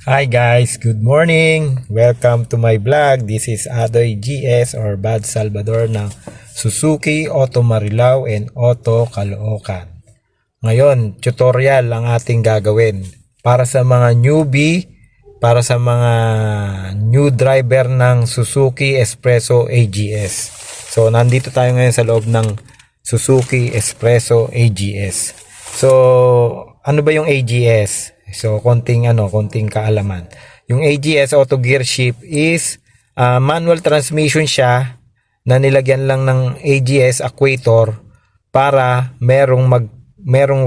Hi guys, good morning! Welcome to my vlog. This is Adoy GS or Bad Salvador ng Suzuki Auto Marilao and Auto Caloocan. Ngayon, tutorial ang ating gagawin para sa mga newbie, para sa mga new driver ng Suzuki Espresso AGS. So, nandito tayo ngayon sa loob ng Suzuki Espresso AGS. So, ano ba yung AGS? So, konting kaalaman. Yung AGS Auto Gear Shift is manual transmission siya na nilagyan lang ng AGS actuator para merong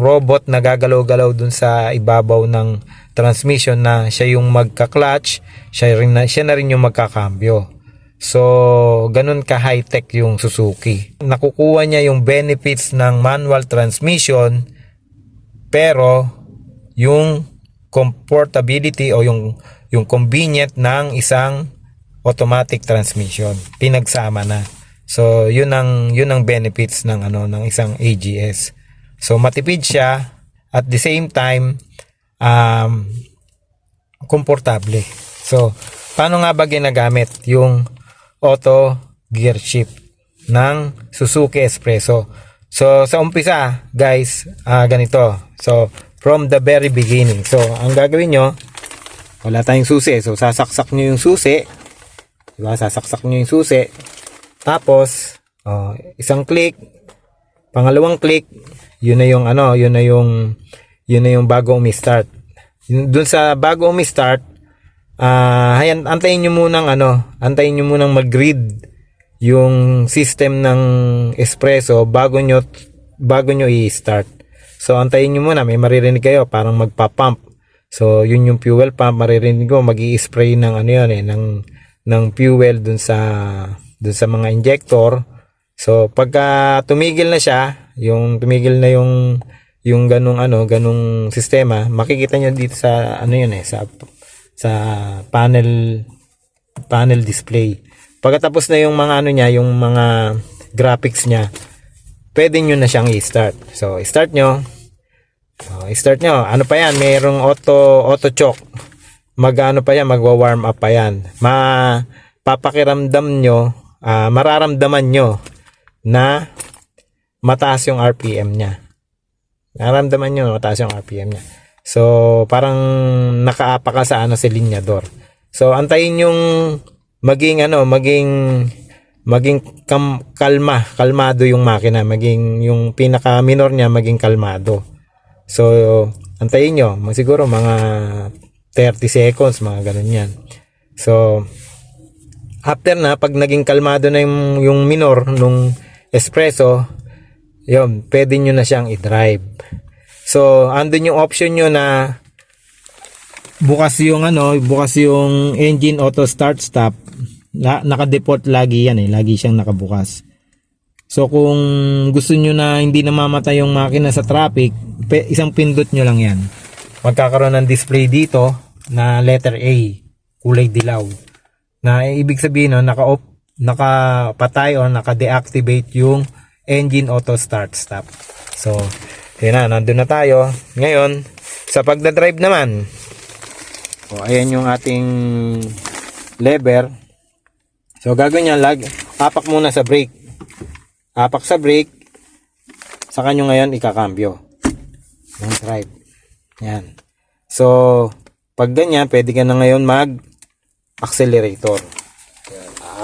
robot na gagalaw-galaw dun sa ibabaw ng transmission na siya yung magka-clutch, siya na rin yung magkakambyo. So, ganun ka high-tech yung Suzuki. Nakukuha niya yung benefits ng manual transmission pero yung comfortability o yung convenient ng isang automatic transmission pinagsama na. So yun ang benefits ng ng isang AGS. So matipid siya at the same time komportable. So paano nga ba ginagamit yung auto gear shift ng Suzuki Espresso? So sa umpisa guys, ganito. So from the very beginning. So, ang gagawin nyo, wala tayong susi. So, sasaksak nyo yung susi. Diba? Sasaksak nyo yung susi. Tapos, isang click, pangalawang click, yun na yung bago umi-start. Dun sa bago umi-start, antayin nyo munang mag-read yung system ng Espresso bago nyo i-start. So, antayin nyo muna. May maririnig kayo. Parang magpa-pump. So, yun yung fuel pump. Maririnig ko. Mag-i-spray ng ng fuel dun sa mga injector. So, pagka tumigil na siya, tumigil na yung ganung sistema, makikita nyo dito sa sa panel display. Pagkatapos na yung mga yung mga graphics niya, pwede nyo na siyang i-start. So, i-start nyo. Ano pa yan? Mayroong auto choke. Magwa-warm up pa yan. Mararamdaman nyo na mataas yung RPM niya. So, parang nakaapa ka sa sa linyador. So, antayin yung maging kalmado yung makina, yung pinaka minor niya maging kalmado. So, antayin nyo, siguro mga 30 seconds, mga ganun yan. So, after na, pag naging kalmado na yung minor nung Espresso, yun, pwede nyo na siyang i-drive. So, andun yung option nyo na bukas yung engine auto start stop. Naka-default lagi yan lagi siyang nakabukas. So kung gusto nyo na hindi namamatay yung makina sa traffic, isang pindot nyo lang yan. Magkakaroon ng display dito na letter A, kulay dilaw. Na ibig sabihin nakapatay o naka-deactivate yung engine auto start stop. So, yun na, nandun na tayo. Ngayon, sa pagdadrive naman, ayan yung ating lever. So, gagawin niya, apak muna sa brake. Apak sa brake, saka nyo ngayon ikakambyo. Yung drive. Yan. So, pag ganyan, pwede ka na ngayon mag-accelerator.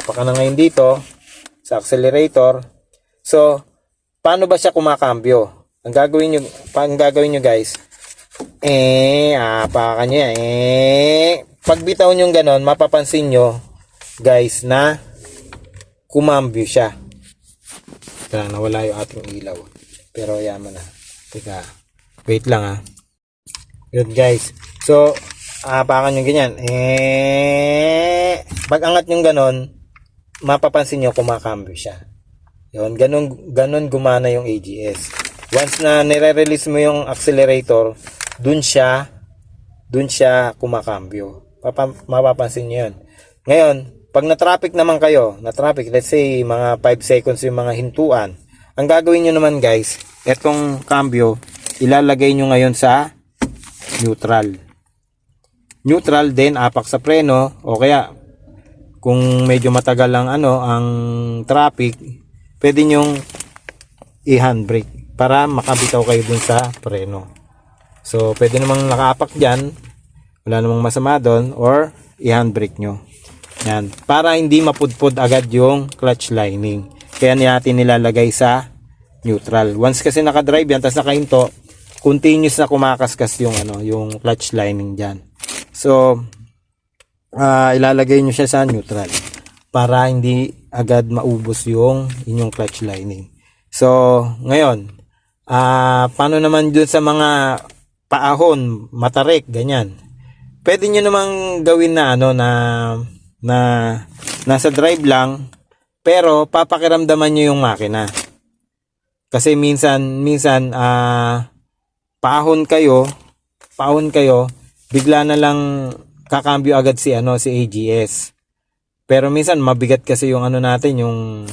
Apak ka na ngayon dito, sa accelerator. So, paano ba siya kumakambyo? Ang gagawin nyo guys, apakan nyo yan. Pag bitaw nyo ganon, mapapansin nyo, guys, na kumambyo siya. Nawala yung ating ilaw. Pero yaman na. Teka, wait lang Yun guys. So, apakan nyo ganyan. Pag angat nyo ganon, mapapansin nyo kumakambyo siya. Yun, ganon gumana yung AGS. Once na nire-release mo yung accelerator, dun siya kumakambyo. Mapapansin nyo yun. Ngayon, pag na-traffic naman kayo, let's say mga 5 seconds yung mga hintuan, ang gagawin nyo naman guys, etong cambio, ilalagay nyo ngayon sa neutral. neutral, then apak sa preno, o kaya kung medyo matagal ang ang traffic, pwede nyong i-handbrake para makabitaw kayo dun sa preno. So pwede namang nakaapak dyan, wala namang masama doon, or i-handbrake nyo. Yan, para hindi mapudpod agad yung clutch lining. Kaya natin nilalagay sa neutral. Once kasi nakadrive yan, tapos nakahinto, continuous na kumakaskas yung yung clutch lining diyan. So ilalagay nyo siya sa neutral para hindi agad maubos yung inyong clutch lining. So ngayon, paano naman dun sa mga paahon, matarik, ganyan? Pwede nyo namang gawin na na nasa drive lang, pero papakiramdaman nyo yung makina. Kasi minsan paahon kayo, bigla na lang kakambyo agad si AGS. Pero minsan mabigat kasi yung natin, yung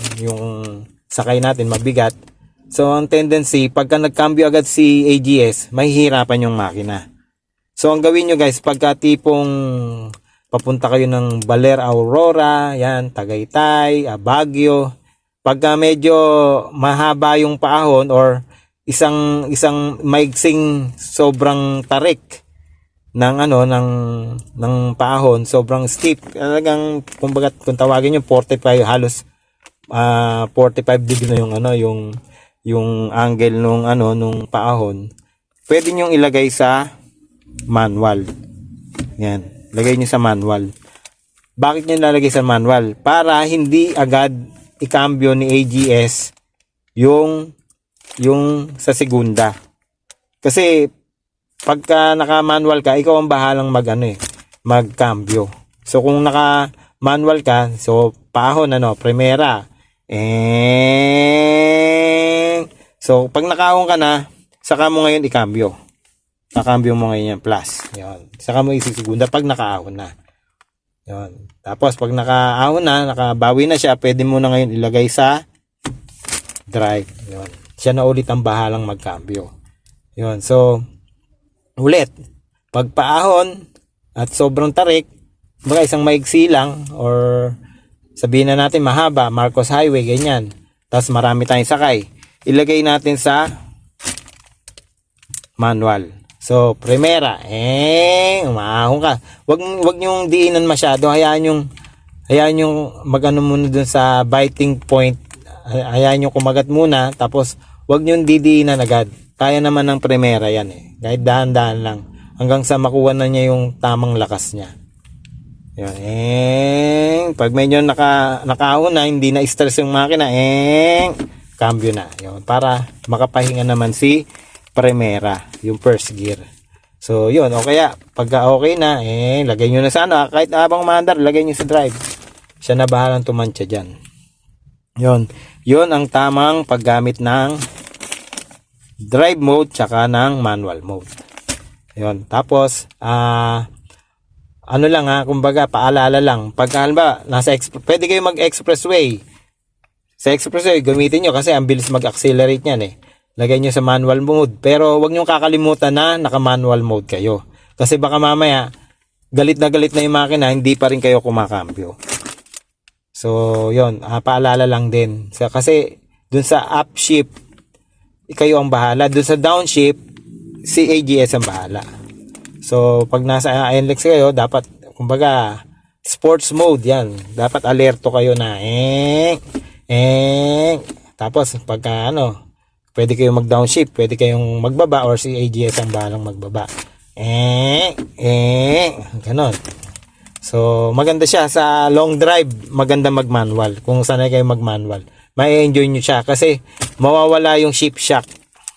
sakay natin mabigat. So ang tendency, pagka nagkambyo agad si AGS, mahihirapan yung makina. So ang gawin nyo guys, pagka tipong papunta kayo ng Baler, Aurora, yan, Tagaytay, Baguio, pagka medyo mahaba yung paahon or isang maigsing sobrang tarik ng paahon, sobrang steep, talagang kumbaga kung tawagin yung 45, halos 45 degree na yung angle nung paahon, pwede nyo ilagay sa manual. Yan, lagay nyo sa manual. Bakit nyo lalagay sa manual? Para hindi agad ikambyo ni AGS yung sa segunda. Kasi pagka naka-manual ka, ikaw ang bahalang magkambyo. So kung naka-manual ka, so paahon primera. So pag nakaahon ka na, saka mo ngayon ikambyo. Kakambyo mo ngayon yung plus. Yan. Saka mo isigunda pag nakaahon na. Yan. Tapos pag nakaahon na, nakabawi na siya, pwede mo na ngayon ilagay sa drive. Yan. Siya na ulit ang bahalang magkambyo. Yan. So ulit, pag paahon at sobrang tarik, baka isang maigsi lang, or sabihin na natin mahaba, Marcos Highway, ganyan. Tapos marami tayong sakay. Ilagay natin sa manual. So, primera, umaahon ka. Wag niyong diinan masyado. Hayaan yung magano muna dun sa biting point. Hayaan yung kumagat muna. Tapos, wag niyong didiinan agad. Kaya naman ng primera yan Kahit dahan-dahan lang. Hanggang sa makuha na niya yung tamang lakas niya. Yan. Pag medyo nakaahon na, hindi na stress yung makina, cambio na. Yun. Para makapahinga naman si primera, yung first gear. So yun, o kaya pagka okay na, lagay nyo na sana, kahit habang maandar, lagay nyo sa drive. Siya na bahalang tumantya dyan. Yun ang tamang paggamit ng drive mode tsaka ng manual mode. Yun, tapos kumbaga paalala lang, pagka halimbawa pwede kayo mag-expressway. Sa expressway gamitin nyo kasi ang bilis mag-accelerate niyan Lagay nyo sa manual mode. Pero wag nyo kakalimutan na naka-manual mode kayo. Kasi baka mamaya, galit na yung makina, hindi pa rin kayo kumakambyo. So, yun. Paalala lang din. Kasi, dun sa upshift, kayo ang bahala. Dun sa downshift, si AGS ang bahala. So, pag nasa NLEX kayo, dapat, kumbaga, sports mode, yan. Dapat alerto kayo na, tapos, pagka, pwede kayong mag-downshift, pwede kayong magbaba, or si AGS ang bahalang magbaba. Ganon. So, maganda siya sa long drive, maganda mag-manual. Kung sanay kayo mag-manual, may enjoy nyo siya kasi mawawala yung shift shock.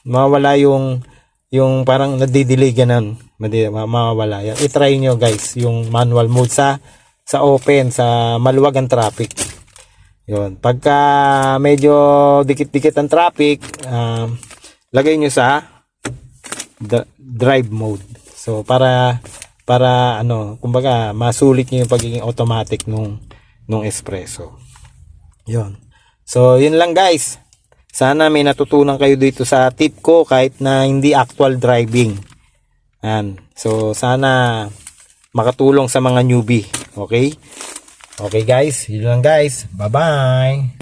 Mawawala yung parang nadidelay ganon. Mawawala yan. I-try nyo guys, yung manual mode sa open, sa maluwag ang traffic. Yun. Pagka medyo dikit-dikit ang traffic, lagay nyo sa drive mode. So, para kumbaga, masulit nyo yung pagiging automatic nung espresso. Yun. So, yun lang guys. Sana may natutunan kayo dito sa tip ko kahit na hindi actual driving. Yan. So, sana makatulong sa mga newbie. Okay? Okay guys, yun lang guys. Bye-bye!